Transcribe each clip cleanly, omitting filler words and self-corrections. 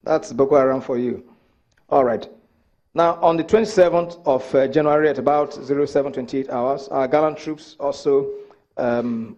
That's Boko Haram for you. All right. Now, on the 27th of January at about 07:28 hours, our gallant troops also in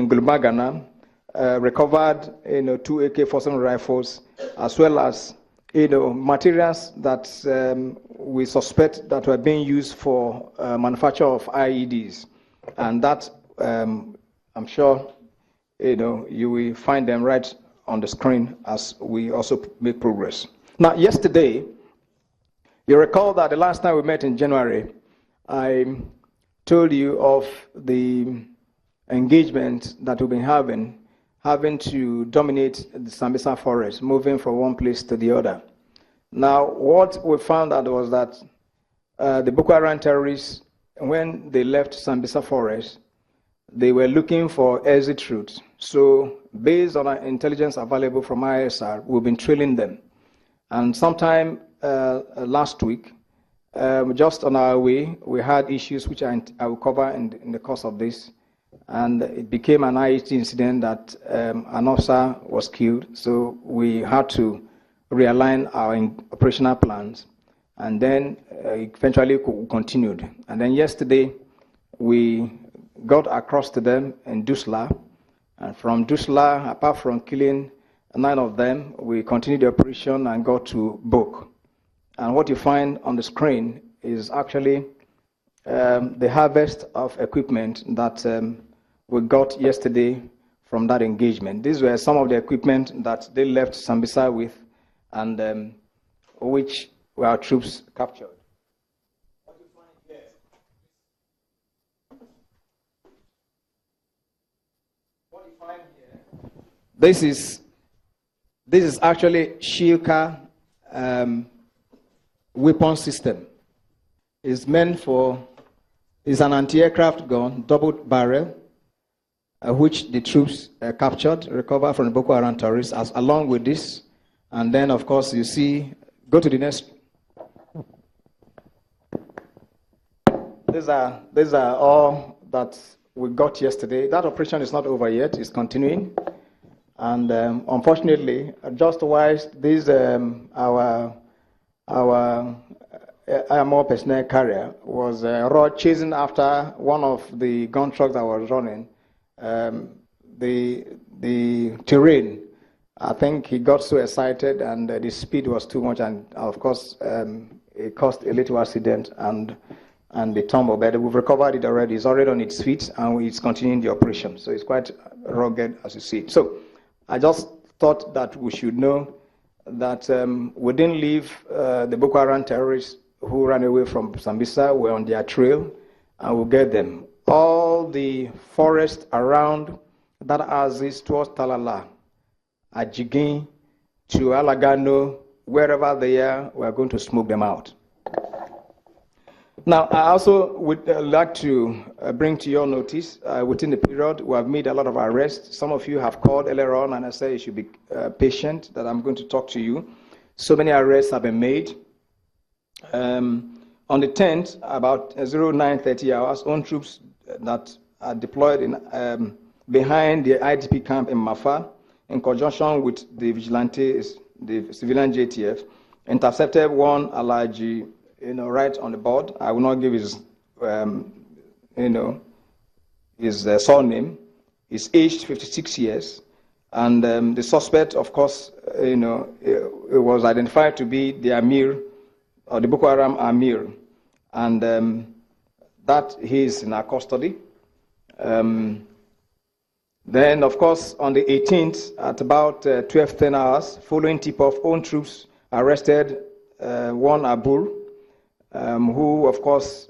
Gulmagana recovered, 2 AK-47 rifles, as well as, materials that we suspect that were being used for manufacture of IEDs, and that I'm sure, you will find them right on the screen as we also make progress. Now, yesterday, you recall that the last time we met in January, I told you of the engagement that we've been having to dominate the Sambisa forest, moving from one place to the other. Now, what we found out was that the Boko Haram terrorists, when they left Sambisa forest, they were looking for exit routes. So, based on our intelligence available from ISR, we've been trailing them. And sometime last week, just on our way, we had issues which I will cover in the course of this. And it became an IET incident that an officer was killed. So we had to realign our operational plans. And then eventually continued. And then yesterday, we got across to them in Dusla. And from Dusla, apart from killing 9 of them, we continued the operation and got to Bok. And what you find on the screen is actually the harvest of equipment that we got yesterday from that engagement. These were some of the equipment that they left Sambisa with, and which our troops captured. What you find here? What you find here? This is actually Shilka weapon system. It's meant for, it's an anti-aircraft gun, double barrel, which the troops captured, recovered from the Boko Haram terrorists, along with this. And then, of course, you see, go to the next. These are all that we got yesterday. That operation is not over yet, it's continuing. And unfortunately, just while this, our more personnel carrier was chasing after one of the gun trucks that was running, the terrain, I think he got so excited and the speed was too much, and of course it caused a little accident and the tumble, but we've recovered it already. It's already on its feet and it's continuing the operation. So it's quite rugged as you see it. So I just thought that we should know that we didn't leave the Boko Haram terrorists who ran away from Sambisa. We're on their trail and we'll get them. All the forest around that axis towards Talala, Ajigin, to Alagano, wherever they are, we're going to smoke them out. Now, I also would like to bring to your notice, within the period, we have made a lot of arrests. Some of you have called earlier on and I said you should be patient, that I'm going to talk to you. So many arrests have been made. On the 10th, about 09:30 hours, own troops that are deployed in, behind the IDP camp in Mafa, in conjunction with the vigilantes, the civilian JTF, intercepted one Alaji, right on the board. I will not give his, his surname. He's aged 56 years. And the suspect, of course, it was identified to be the Amir, or the Boko Haram Amir. And that he is in our custody. Then, of course, on the 18th, at about 12:10 hours, following tip-off, own troops arrested one Abur, who, of course,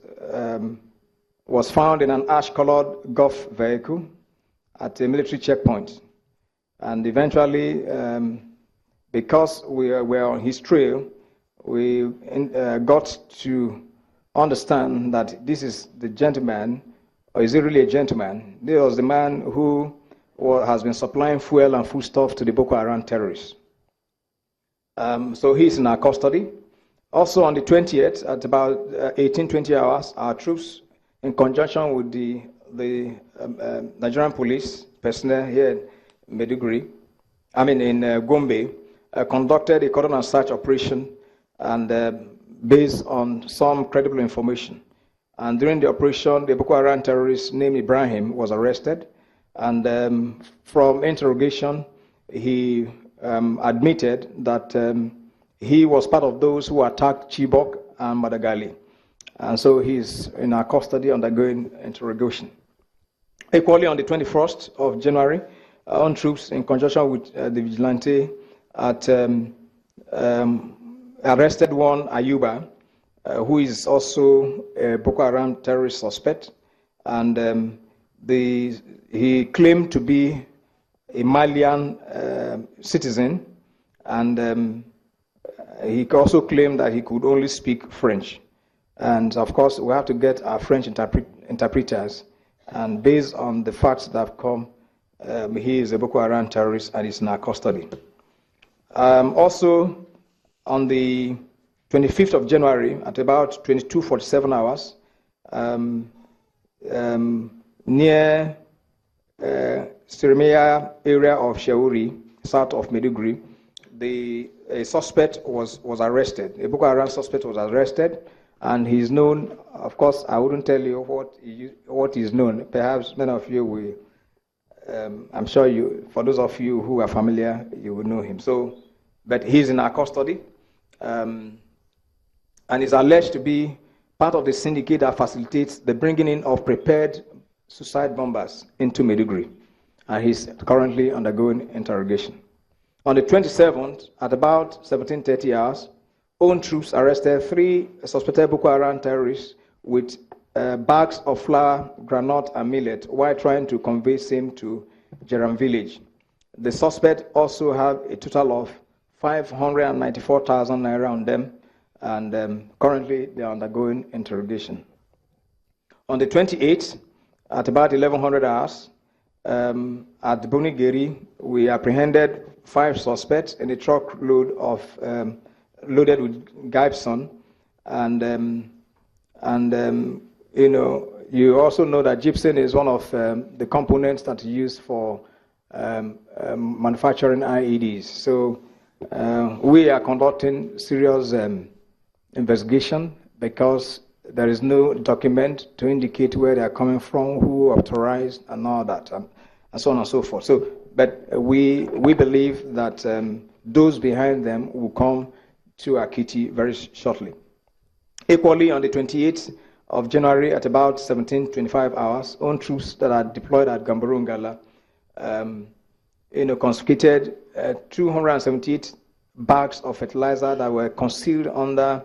was found in an ash-colored Golf vehicle at a military checkpoint. And eventually, because we were on his trail, we got to understand that this is the gentleman, or is he really a gentleman? This was the man who has been supplying fuel and foodstuff to the Boko Haram terrorists. So he's in our custody. Also on the 20th, at about 18:20 hours, our troops, in conjunction with the Nigerian police personnel here in Maiduguri, in Gombe, conducted a cordon and search operation and based on some credible information. And during the operation, the Boko Haram terrorist named Ibrahim was arrested. And from interrogation, he admitted that he was part of those who attacked Chibok and Madagali. And so he's in our custody undergoing interrogation. Equally, on the 21st of January, our own troops, in conjunction with the vigilante, arrested one Ayuba, who is also a Boko Haram terrorist suspect. And he claimed to be a Malian citizen, and he also claimed that he could only speak French. And of course, we have to get our French interpreters. And based on the facts that have come, he is a Boko Haram terrorist and is in our custody. Also, on the 25th of January, at about 22:47 hours, near Sirmiya area of Shauri, south of Maiduguri, a suspect was arrested. A Boko Haram suspect was arrested, and he's known. Of course, I wouldn't tell you what is known. Perhaps many of you will. I'm sure for those of you who are familiar, you will know him. But he's in our custody, and is alleged to be part of the syndicate that facilitates the bringing in of prepared suicide bombers into Maiduguri, and he's currently undergoing interrogation. On the 27th, at about 17:30 hours, own troops arrested 3 suspected Boko Haram terrorists with bags of flour, granite, and millet while trying to convey same to Jeram village. The suspect also have a total of 594,000 naira on them, and currently they are undergoing interrogation. On the 28th, at about 1100 hours, at Bonigeri, we apprehended 5 suspects in a truckload of loaded with gypsum, and you also know that gypsum is one of the components that are used for manufacturing IEDs. So we are conducting serious investigation because there is no document to indicate where they are coming from, who authorized, and all that, and so on and so forth. But we believe that those behind them will come to Akiti very shortly. Equally, on the 28th of January at about 17:25 hours, own troops that are deployed at Gambarungala, confiscated 278 bags of fertilizer that were concealed under,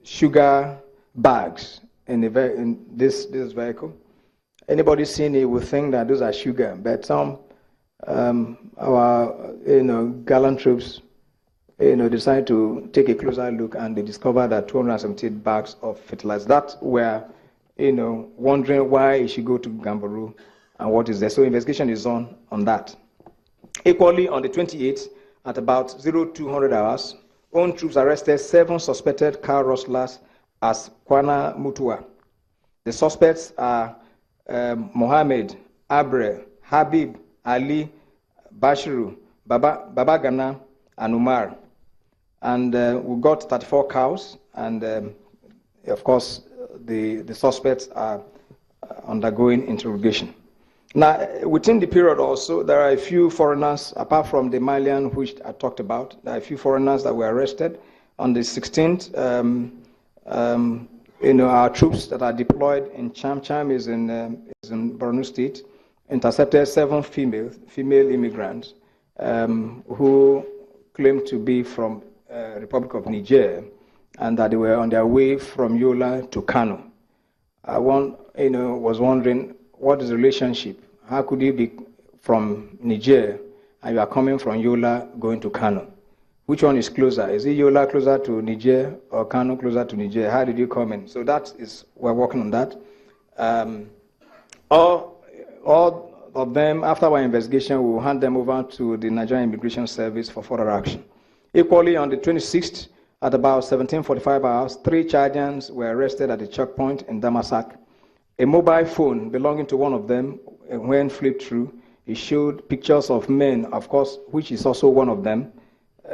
sugar bags in this vehicle. Anybody seen it would think that those are sugar, but some our gallant troops decide to take a closer look, and they discovered that 278 bags of fertilizer that were wondering why it should go to Gambaru and what is there. So investigation is on that. Equally, on the 28th, at about 0200 hours, own troops arrested 7 suspected car rustlers as Kwana Mutua. The suspects are Mohammed, Abre, Habib, Ali, Bashiru, Baba Gana, and Umar. And we got 34 cows, and of course, the suspects are undergoing interrogation. Now, within the period also, there are a few foreigners, apart from the Malian, which I talked about, there are a few foreigners that were arrested. On the 16th, our troops that are deployed in Cham is in Borno State, intercepted 7 female immigrants who claimed to be from Republic of Niger, and that they were on their way from Yola to Kano. I was wondering, what is the relationship? How could you be from Niger and you are coming from Yola going to Kano? Which one is closer? Is it Yola closer to Niger or Kano closer to Niger? How did you come in? So we're working on that. All of them, after our investigation, we will hand them over to the Nigerian Immigration Service for further action. Equally, on the 26th, at about 17:45 hours, 3 Chadians were arrested at a checkpoint in Damasak. A mobile phone belonging to one of them, when flipped through, He showed pictures of men, of course, which is also one of them.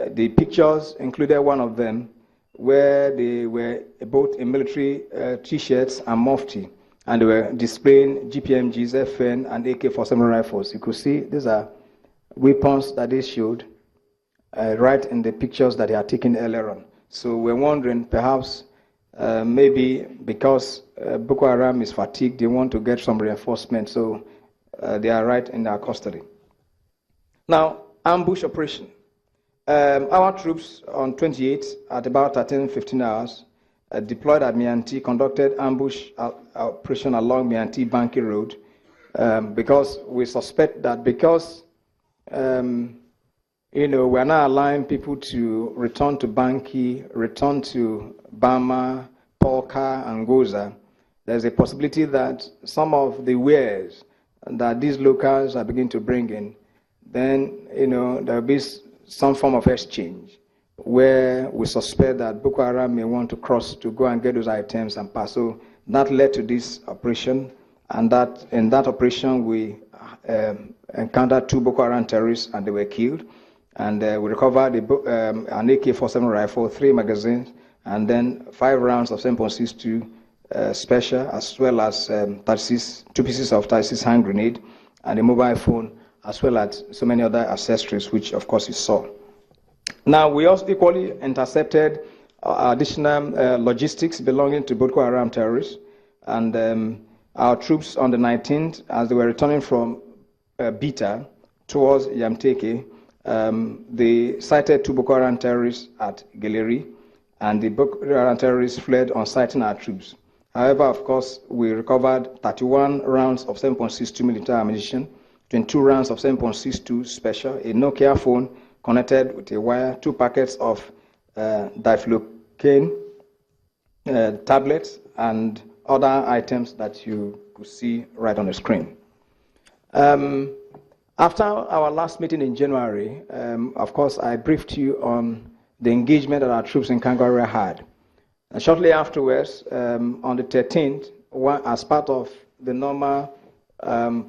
The pictures included one of them where they were both in military T-shirts and mufti, and they were displaying GPMGs, FN, and AK-47 rifles. You could see these are weapons that they showed right in the pictures that they had taken earlier on. So we're wondering, perhaps, maybe because Boko Haram is fatigued, they want to get some reinforcement, so they are right in our custody. Now, ambush operation. Our troops on 28 at about 13:15 hours deployed at Mianti, conducted ambush operation along Mianti Banki Road because we suspect that because we're not allowing people to return to Banki, return to Bama, Polka, and Goza, there's a possibility that some of the wares that these locals are beginning to bring in, then there'll be some form of exchange where we suspect that Boko Haram may want to cross to go and get those items and pass. So that led to this operation, and that in that operation we encountered 2 Boko Haram terrorists and they were killed. And we recovered an AK-47 rifle, 3 magazines, and then 5 rounds of 7.62 special, as well as 2 pieces of 36 hand grenade, and a mobile phone, as well as so many other accessories, which of course you saw. Now, we also equally intercepted additional logistics belonging to Boko Haram terrorists, and our troops on the 19th, as they were returning from Bita towards Yamteke, they sighted 2 Boko Haram terrorists at Geleri, and the Boko Haram terrorists fled on sighting our troops. However, of course, we recovered 31 rounds of 7.62 military ammunition, 22 rounds of 7.62 special, a Nokia phone connected with a wire, 2 packets of diflucane tablets, and other items that you could see right on the screen. After our last meeting in January, of course, I briefed you on the engagement that our troops in Kangaroo had. And shortly afterwards, on the 13th, as part of the normal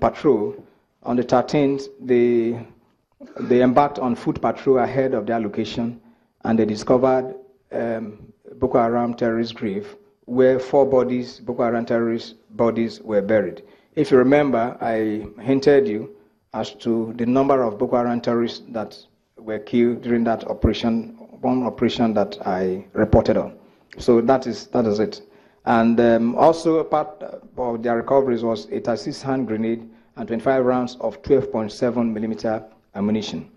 patrol, on the 13th, they embarked on foot patrol ahead of their location, and they discovered Boko Haram terrorist grave, where 4 bodies, Boko Haram terrorist bodies, were buried. If you remember, I hinted you as to the number of Boko Haram terrorists that were killed during that operation, one operation that I reported on. So that is it. And also a part of their recoveries was a 36 hand grenade and 25 rounds of 12.7 millimeter ammunition.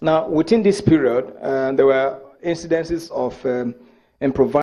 Now, within this period, there were incidences of improvised